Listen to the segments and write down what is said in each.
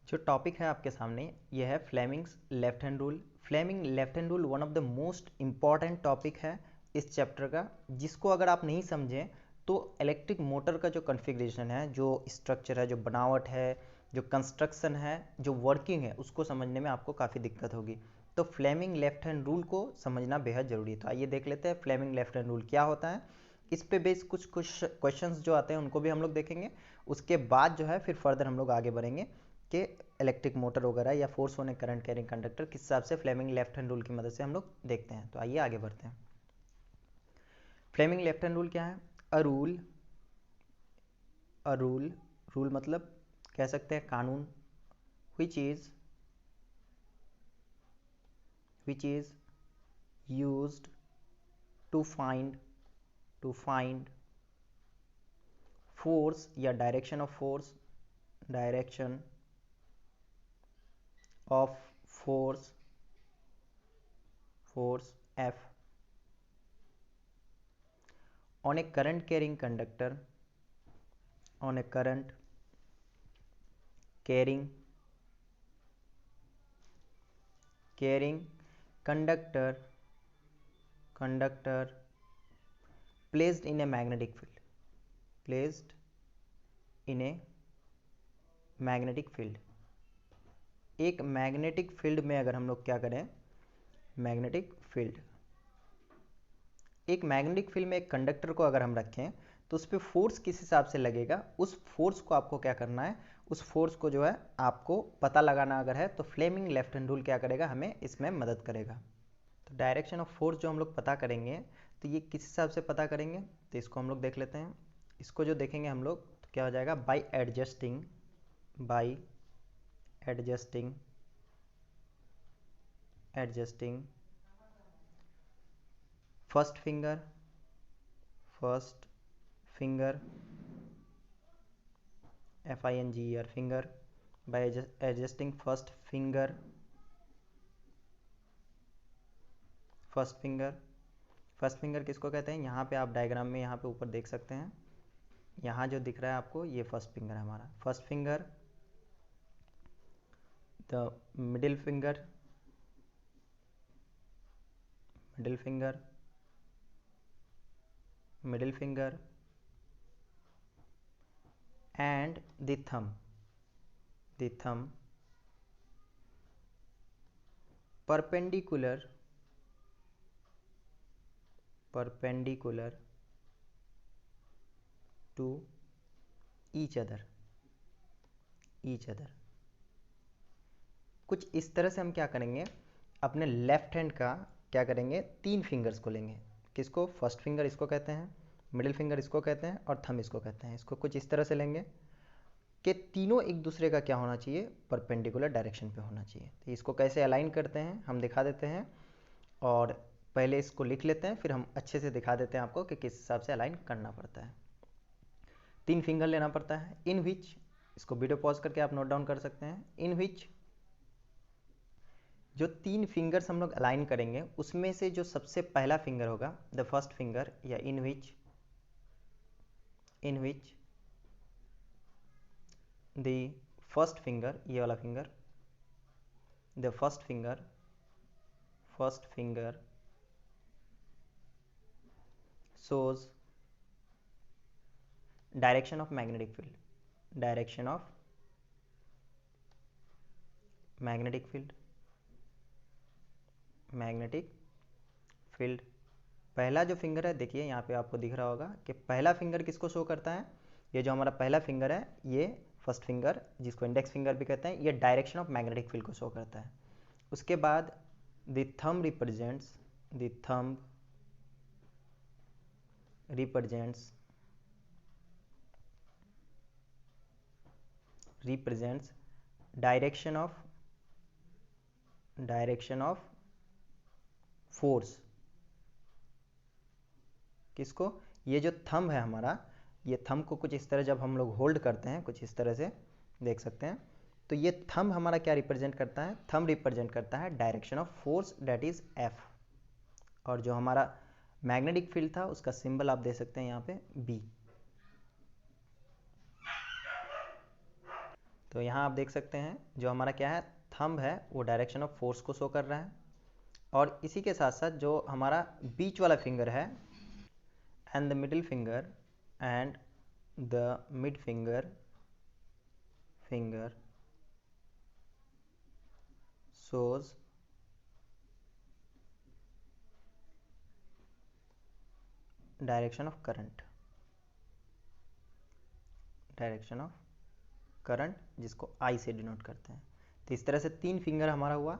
जो टॉपिक है आपके सामने ये है Fleming's left hand rule. Fleming left hand rule one of the most important topic है इस चैप्टर का, जिसको अगर आप नहीं समझें तो इलेक्ट्रिक मोटर का जो कॉन्फ़िगरेशन है, जो स्ट्रक्चर है, जो बनावट है, जो कंस्ट्रक्शन है, जो वर्किंग है, उसको समझने में आपको काफ़ी दिक्कत होगी। तो फ्लेमिंग लेफ्ट हैंड रूल को समझना बेहद ज़रूरी है। तो आइए देख लेते हैं फ्लेमिंग लेफ्ट हैंड रूल क्या होता है। इस पे बेस कुछ क्वेश्चंस जो आते हैं उनको भी हम लोग देखेंगे। उसके बाद जो है फिर फर्दर हम लोग आगे बढ़ेंगे कि इलेक्ट्रिक मोटर वगैरह या फोर्स होने करंट कैरिंग कंडक्टर किस हिसाब से फ्लेमिंग लेफ्ट हैंड रूल की मदद से हम लोग देखते हैं। तो आइए आगे बढ़ते हैं। फ्लेमिंग लेफ्ट हैंड रूल क्या है? अ रूल रूल मतलब कह सकते हैं कानून, which is used to find force या direction of force F on a current carrying conductor conductor placed in a magnetic field एक मैग्नेटिक फील्ड में अगर हम लोग क्या करें, एक मैग्नेटिक फील्ड में एक कंडक्टर को अगर हम रखें तो उस पर फोर्स किस हिसाब से लगेगा, उस फोर्स को आपको क्या करना है, उस फोर्स को जो है आपको पता लगाना अगर है तो फ्लेमिंग लेफ्ट हैंड रूल क्या करेगा, हमें इसमें मदद करेगा। तो डायरेक्शन ऑफ फोर्स जो हम लोग पता करेंगे तो ये किस हिसाब से पता करेंगे, तो इसको हम लोग देख लेते हैं। इसको जो देखेंगे हम लोग तो क्या हो जाएगा, by adjusting first finger finger by adjusting first finger किसको कहते हैं, यहाँ पे आप डायग्राम में यहाँ पे ऊपर देख सकते हैं, यहाँ जो दिख रहा है आपको ये फर्स्ट फिंगर है हमारा। First finger, the middle finger and the thumb perpendicular to each other। कुछ इस तरह से हम क्या करेंगे, अपने लेफ्ट हैंड का क्या करेंगे, 3 फिंगर्स को लेंगे। किसको? फर्स्ट फिंगर इसको कहते हैं, मिडिल फिंगर इसको कहते हैं और थंब इसको कहते हैं। इसको कुछ इस तरह से लेंगे कि तीनों एक दूसरे का क्या होना चाहिए, परपेंडिकुलर डायरेक्शन पे होना चाहिए। तो इसको कैसे अलाइन करते हैं हम दिखा देते हैं, और पहले इसको लिख लेते हैं फिर हम अच्छे से दिखा देते हैं आपको कि किस हिसाब से अलाइन करना पड़ता है। 3 फिंगर लेना पड़ता है, इन विच, इसको वीडियो पॉज करके आप नोट डाउन कर सकते हैं, इन विच जो 3 फिंगर्स हम लोग अलाइन करेंगे उसमें से जो सबसे पहला फिंगर होगा, द फर्स्ट फिंगर, या इन विच द फर्स्ट फिंगर, ये वाला finger, the first finger shows direction of magnetic field। पहला जो फिंगर है, देखिए यहाँ पे आपको दिख रहा होगा कि पहला फिंगर किसको शो करता है, ये जो हमारा पहला फिंगर है, ये फर्स्ट फिंगर जिसको इंडेक्स फिंगर भी कहते हैं, ये डायरेक्शन ऑफ मैग्नेटिक फील्ड को शो करता है। उसके बाद the thumb represents direction of force. किसको? ये जो थंब है हमारा, ये थंब को कुछ इस तरह जब हम लोग होल्ड करते हैं, कुछ इस तरह से देख सकते हैं, तो ये थंब हमारा क्या रिप्रेजेंट करता है, थंब रिप्रेजेंट करता है direction of force, that is F. और जो हमारा मैग्नेटिक फील्ड था उसका सिंबल आप दे सकते हैं यहाँ पे बी। तो यहाँ आप देख सकते हैं जो हमारा क्या है, थंब है, वो डायरेक्शन ऑफ फोर्स को शो कर रहा है। और इसी के साथ साथ जो हमारा बीच वाला फिंगर है, and the middle finger and the mid finger shows direction of current, जिसको आई से डिनोट करते हैं। तो इस तरह से 3 फिंगर हमारा हुआ।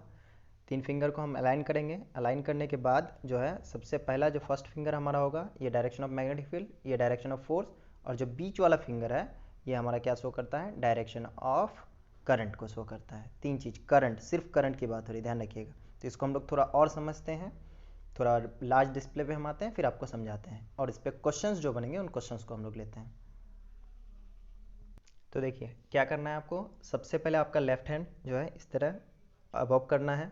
3 फिंगर को हम अलाइन करेंगे। अलाइन करने के बाद जो है सबसे पहला जो फर्स्ट फिंगर हमारा होगा, ये डायरेक्शन ऑफ मैग्नेटिक फील्ड, ये डायरेक्शन ऑफ फोर्स, और जो बीच वाला फिंगर है ये हमारा क्या शो करता है, डायरेक्शन ऑफ करंट को शो करता है। 3 चीज़, करंट, सिर्फ करंट की बात हो रही है, ध्यान रखिएगा। तो इसको हम लोग थोड़ा और समझते हैं, थोड़ा लार्ज डिस्प्ले पे हम आते हैं, फिर आपको समझाते हैं, और इस पर क्वेश्चंस जो बनेंगे उन क्वेश्चंस को हम लोग लेते हैं। तो देखिए क्या करना है आपको, सबसे पहले आपका लेफ्ट हैंड जो है इस तरह अबव करना है।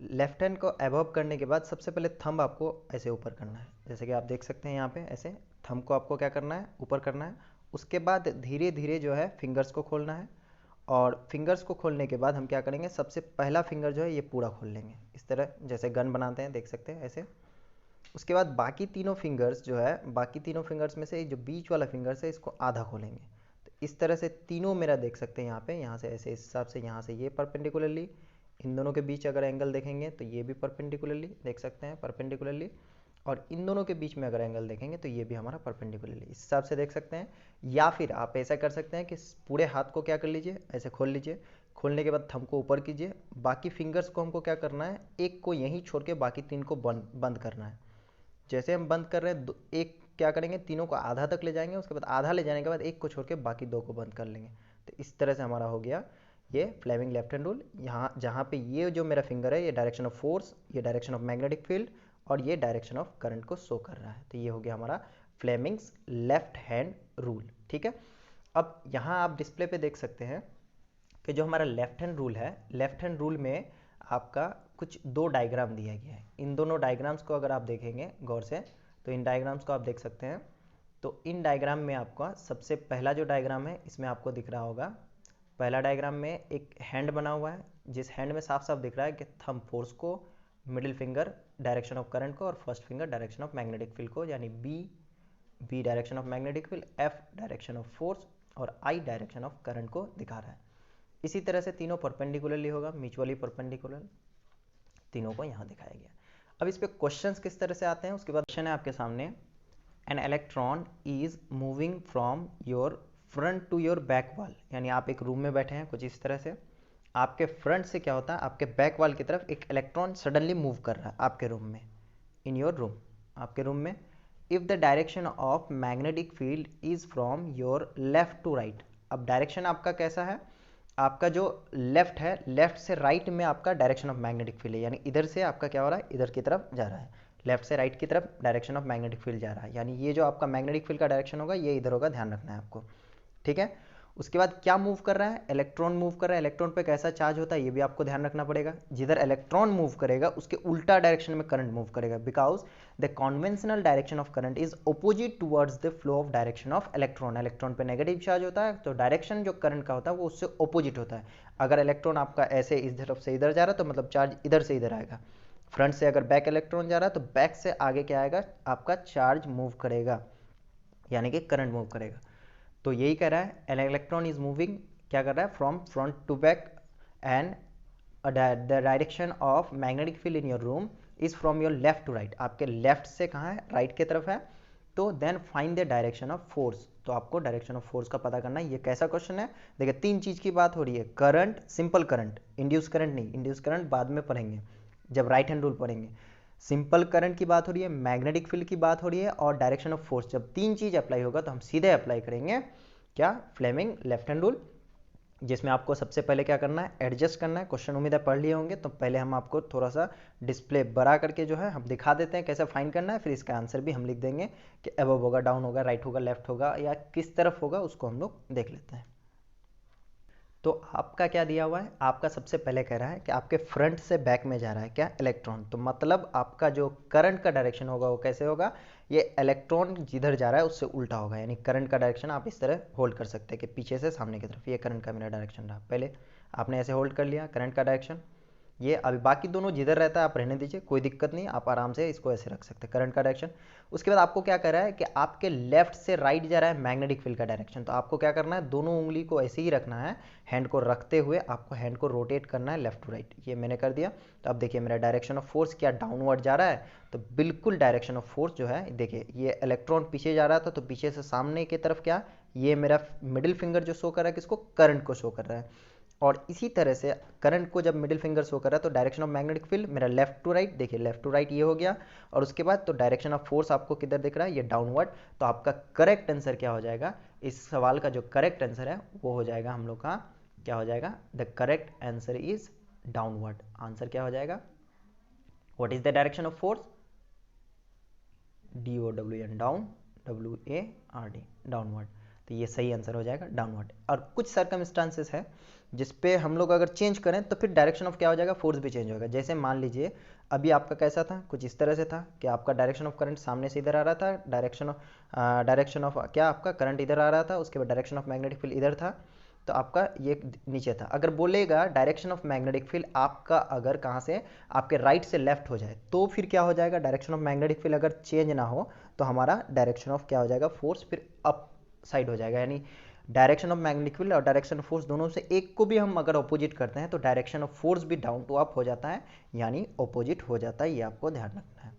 लेफ्ट हैंड को अबव करने के बाद सबसे पहले थंब आपको ऐसे ऊपर करना है, जैसे कि आप देख सकते हैं यहाँ पे ऐसे थंब को आपको क्या करना है, ऊपर करना है। उसके बाद धीरे धीरे जो है फिंगर्स को खोलना है, और फिंगर्स को खोलने के बाद हम क्या करेंगे, सबसे पहला फिंगर जो है ये पूरा खोल लेंगे, इस तरह जैसे गन बनाते हैं, देख सकते हैं ऐसे। उसके बाद बाकी तीनों फिंगर्स जो है, बाकी तीनों फिंगर्स में से जो बीच वाला फिंगर्स है इसको आधा खोलेंगे। तो इस तरह से तीनों मेरा देख सकते हैं यहाँ पे, यहाँ से ऐसे, इस हिसाब से यहाँ से ये परपेंडिकुलरली, इन दोनों के बीच अगर एंगल देखेंगे तो ये भी परपेंडिकुलरली देख सकते हैं, परपेंडिकुलरली, और इन दोनों के बीच में अगर एंगल देखेंगे तो ये भी हमारा परपेंडिकुलरली, इस हिसाब से देख सकते हैं। या फिर आप ऐसा कर सकते हैं कि पूरे हाथ को क्या कर लीजिए, ऐसे खोल लीजिए। खोलने के बाद थंब को ऊपर कीजिए, बाकी फिंगर्स को हमको क्या करना है, एक को यहीं छोड़ के बाकी 3 को बंद करना है। जैसे हम बंद कर रहे हैं, एक क्या करेंगे, तीनों को आधा तक ले जाएंगे, उसके बाद आधा ले जाने के बाद एक को छोड़ के बाकी 2 को बंद कर लेंगे। तो इस तरह से हमारा हो गया ये फ्लेमिंग लेफ्ट हैंड रूल। यहाँ जहाँ पे ये जो मेरा फिंगर है ये डायरेक्शन ऑफ फोर्स, ये डायरेक्शन ऑफ मैग्नेटिक फील्ड, और ये डायरेक्शन ऑफ करंट को शो कर रहा है। तो ये हो गया हमारा फ्लेमिंग्स लेफ्ट हैंड रूल। ठीक है, अब यहाँ आप डिस्प्ले पे देख सकते हैं कि जो हमारा लेफ्ट हैंड रूल है, लेफ्ट हैंड रूल में आपका कुछ 2 डायग्राम दिया गया है। इन दोनों डायग्राम्स को अगर आप देखेंगे गौर से, तो इन डायग्राम्स को आप देख सकते हैं। तो इन डायग्राम में आपका सबसे पहला जो डायग्राम है इसमें आपको दिख रहा होगा, पहला डायग्राम में एक हैंड बना हुआ है, जिस हैंड में साफ साफ दिख रहा है कि थंब फोर्स को, middle finger direction of current को, और first finger direction of magnetic field को, यानी B direction of magnetic field, F direction of force, और आई डायरेक्शन ऑफ करंट को दिखा रहा है। इसी तरह से तीनों परपेंडिकुलरली होगा, म्यूचुअली परपेंडिकुलर, तीनों को यहाँ दिखाया गया। अब इस पे क्वेश्चंस किस तरह से आते हैं, उसके बाद क्वेश्चन है आपके सामने, an electron is moving from your front to your back wall, यानी आप एक रूम में बैठे हैं कुछ इस तरह से, आपके फ्रंट से क्या होता है, आपके बैक वॉल की तरफ एक इलेक्ट्रॉन सडनली मूव कर रहा है आपके रूम में, इन योर रूम, आपके रूम में। If the direction of magnetic field is from your left to right, अब डायरेक्शन आपका कैसा है, आपका जो लेफ्ट है, लेफ्ट से राइट में आपका डायरेक्शन ऑफ मैग्नेटिक फील्ड है, यानी इधर से आपका क्या हो रहा है, इधर की तरफ जा रहा है, लेफ्ट से राइट की तरफ डायरेक्शन ऑफ मैग्नेटिक फील्ड जा रहा है, यानी ये जो आपका मैग्नेटिक फील्ड का डायरेक्शन होगा ये इधर होगा, ध्यान रखना है आपको। ठीक है, उसके बाद क्या मूव कर रहा है, इलेक्ट्रॉन मूव कर रहा है। इलेक्ट्रॉन पे कैसा चार्ज होता है ये भी आपको ध्यान रखना पड़ेगा। जिधर इलेक्ट्रॉन मूव करेगा उसके उल्टा डायरेक्शन में करंट मूव करेगा, because the conventional direction of current is opposite towards the flow of direction of electron. Electron पे नेगेटिव चार्ज होता है तो डायरेक्शन जो करंट का होता है वो उससे अपोजिट होता है। अगर इलेक्ट्रॉन आपका ऐसे इस तरफ से इधर जा रहा है तो मतलब चार्ज इधर से इधर आएगा। फ्रंट से अगर बैक इलेक्ट्रॉन जा रहा है तो बैक से आगे क्या आएगा, आपका चार्ज मूव करेगा, यानी कि करंट मूव करेगा। तो यही कह रहा है, एन इलेक्ट्रॉन इज मूविंग, क्या कर रहा है, from front to back, and the direction of magnetic field in your room is from your left to right, आपके लेफ्ट से कहाँ है, राइट की तरफ है। तो then find the direction of force, तो आपको डायरेक्शन ऑफ फोर्स का पता करना है। ये कैसा क्वेश्चन है, देखिए 3 चीज की बात हो रही है, current, simple current, induce current नहीं, इंड्यूस करंट बाद में पढ़ेंगे जब राइट हैंड रूल पढ़ेंगे। सिंपल करंट की बात हो रही है, मैग्नेटिक फील्ड की बात हो रही है, और डायरेक्शन ऑफ फोर्स। जब 3 चीज अप्लाई होगा तो हम सीधे अप्लाई करेंगे क्या, फ्लेमिंग लेफ्ट हैंड रूल, जिसमें आपको सबसे पहले क्या करना है, एडजस्ट करना है। क्वेश्चन उम्मीद है पढ़ लिए होंगे, तो पहले हम आपको थोड़ा सा डिस्प्ले बड़ा करके जो है हम दिखा देते हैं कैसे फाइंड करना है, फिर इसका आंसर भी हम लिख देंगे कि अबव होगा, डाउन होगा, राइट होगा, लेफ्ट होगा, या किस तरफ होगा, उसको हम लोग देख लेते हैं। तो आपका क्या दिया हुआ है, आपका सबसे पहले कह रहा है कि आपके फ्रंट से बैक में जा रहा है क्या, इलेक्ट्रॉन। तो मतलब आपका जो करंट का डायरेक्शन होगा वो कैसे होगा, ये इलेक्ट्रॉन जिधर जा रहा है उससे उल्टा होगा। यानी करंट का डायरेक्शन आप इस तरह होल्ड कर सकते हैं कि पीछे से सामने की तरफ, ये करंट का मेरा डायरेक्शन रहा। पहले आपने ऐसे होल्ड कर लिया करंट का डायरेक्शन। ये अभी बाकी दोनों जिधर रहता है आप रहने दीजिए, कोई दिक्कत नहीं, आप आराम से इसको ऐसे रख सकते हैं, करंट का डायरेक्शन। उसके बाद आपको क्या कर रहा है कि आपके लेफ्ट से राइट जा रहा है मैग्नेटिक फील्ड का डायरेक्शन। तो आपको क्या करना है, दोनों उंगली को ऐसे ही रखना है, हैंड को रखते हुए आपको हैंड को रोटेट करना है लेफ्ट टू राइट। ये मैंने कर दिया। तो अब देखिए मेरा डायरेक्शन ऑफ फोर्स क्या डाउनवर्ड जा रहा है, तो बिल्कुल डायरेक्शन ऑफ फोर्स जो है, देखिए ये इलेक्ट्रॉन पीछे जा रहा था तो पीछे से सामने की तरफ क्या, ये मेरा मिडिल फिंगर जो शो कर रहा है किसको, करंट को शो कर रहा है। और इसी तरह से करंट को जब मिडिल फिंगर शो कर रहा है तो डायरेक्शन ऑफ मैग्नेटिक फील्ड मेरा लेफ्ट टू राइट, देखिए लेफ्ट टू राइट ये हो गया। और उसके बाद तो डायरेक्शन ऑफ फोर्स आपको किधर दिख रहा है, ये डाउनवर्ड। तो आपका करेक्ट आंसर क्या हो जाएगा, इस सवाल का जो करेक्ट आंसर है वो हो जाएगा हम लोग का, क्या हो जाएगा, the correct answer is downward. Answer क्या हो जाएगा, what is the direction of force, DOWN, down, WARD, downward. तो ये सही आंसर हो जाएगा डाउनवर्ड। और कुछ सर्कमस्टांसेस है जिसपे हम लोग अगर चेंज करें तो फिर डायरेक्शन ऑफ क्या हो जाएगा, फोर्स भी चेंज होगा। जैसे मान लीजिए अभी आपका कैसा था, कुछ इस तरह से था कि आपका डायरेक्शन ऑफ करंट सामने से इधर आ रहा था, डायरेक्शन ऑफ क्या, आपका करंट इधर आ रहा था, उसके बाद डायरेक्शन ऑफ मैग्नेटिक फील्ड इधर था, तो आपका ये नीचे था। अगर बोलेगा डायरेक्शन ऑफ मैग्नेटिक फील्ड आपका अगर कहाँ से, आपके राइट से लेफ्ट हो जाए, तो फिर क्या हो जाएगा, डायरेक्शन ऑफ मैग्नेटिक फील्ड अगर चेंज ना हो तो हमारा डायरेक्शन ऑफ क्या हो जाएगा, फोर्स फिर अप साइड हो जाएगा। यानी डायरेक्शन ऑफ मैग्नेटिक फील्ड और डायरेक्शन ऑफ फोर्स दोनों से एक को भी हम अगर अपोजिट करते हैं तो डायरेक्शन ऑफ फोर्स भी डाउन टू अप हो जाता है, यानी अपोजिट हो जाता है, ये आपको ध्यान रखना है।